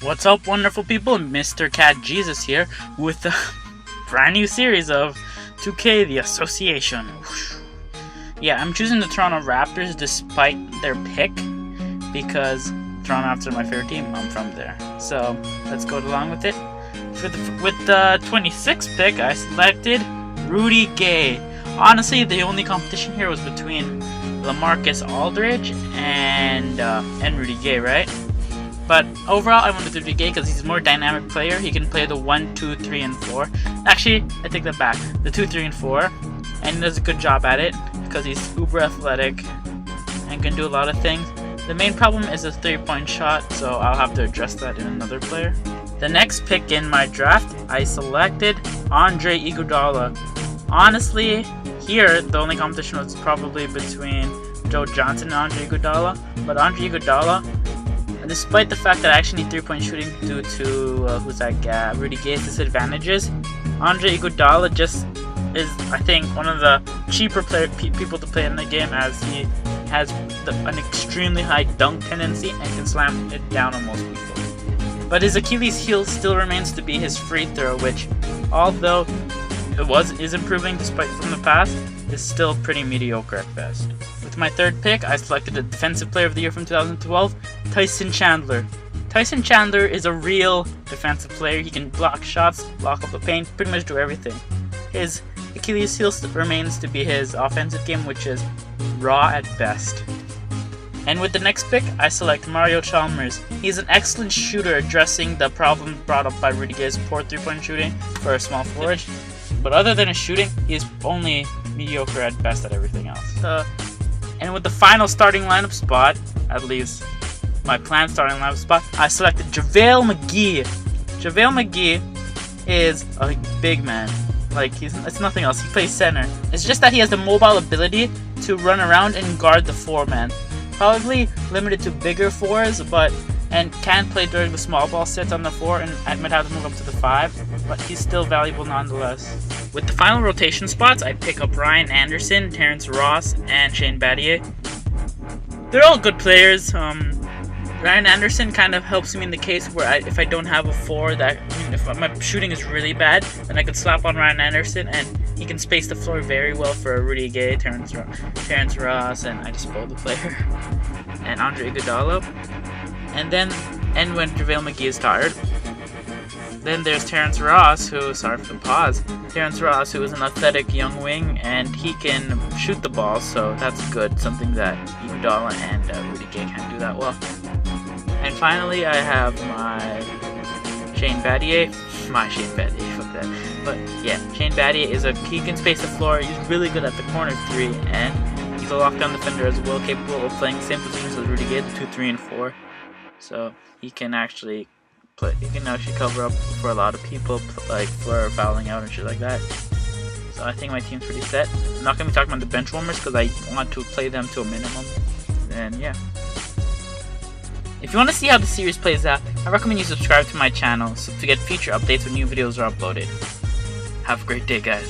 What's up, wonderful people? Mr. Cat Jesus here with a brand new series of 2K The Association. Yeah, I'm choosing the Toronto Raptors despite their pick because Toronto Raptors are my favorite team. I'm from there. So let's go along with it. With the 26th pick, I selected Rudy Gay. Honestly, the only competition here was between LaMarcus Aldridge and Rudy Gay, right? But overall, I wanted Rudy Gay because he's a more dynamic player. He can play the 1, 2, 3, and 4. Actually, I take that back. The 2, 3, and 4. And he does a good job at it because he's uber athletic and can do a lot of things. The main problem is a 3-point shot, so I'll have to address that in another player. The next pick in my draft, I selected Andre Iguodala. Honestly, here, the only competition was probably between Joe Johnson and Andre Iguodala. But Andre Iguodala, despite the fact that I actually need 3-point shooting due to Rudy Gay's disadvantages, Andre Iguodala just is, I think, one of the cheaper people to play in the game, as he has an extremely high dunk tendency and can slam it down on most people. But his Achilles heel still remains to be his free throw, which, although is improving despite from the past, is still pretty mediocre at best. With my third pick, I selected the Defensive Player of the Year from 2012, Tyson Chandler. Tyson Chandler is a real defensive player. He can block shots, block up the paint, pretty much do everything. His Achilles heel remains to be his offensive game, which is raw at best. And with the next pick, I select Mario Chalmers. He's an excellent shooter, addressing the problem brought up by Rudy Gay's poor 3-point shooting for a small forward. But other than his shooting, he is only mediocre at best at everything else. And with the final starting lineup spot, at least my planned starting lineup spot, I selected Javale McGee. Javale McGee is a big man. It's nothing else. He plays center. It's just that he has the mobile ability to run around and guard the 4-man. Probably limited to bigger 4s, and can play during the small ball sets on the 4, and I might have to move up to the 5, but he's still valuable nonetheless. With the final rotation spots, I pick up Ryan Anderson, Terrence Ross, and Shane Battier. They're all good players. Ryan Anderson kind of helps me in the case where if I don't have a 4, if my shooting is really bad, then I could slap on Ryan Anderson and he can space the floor very well for Rudy Gay, Terrence Ross, and I just spoiled the player, and Andre Iguodala. And when JaVale McGee is tired, then there's Terrence Ross, who, sorry for the pause, Terrence Ross, who is an athletic young wing, and he can shoot the ball, so that's good, something that Iguodala and Rudy Gay can't do that well. And finally, I have my Shane Battier, fuck that. But yeah, Shane Battier he can space the floor, he's really good at the corner 3, and he's a lockdown defender as well, capable of playing the same positions as Rudy Gay, the 2, 3, and 4. So he can actually cover up for a lot of people, like for fouling out and shit like that. So I think my team's pretty set. I'm not going to be talking about the bench warmers because I want to play them to a minimum. And yeah. If you want to see how the series plays out, I recommend you subscribe to my channel to get future updates when new videos are uploaded. Have a great day, guys.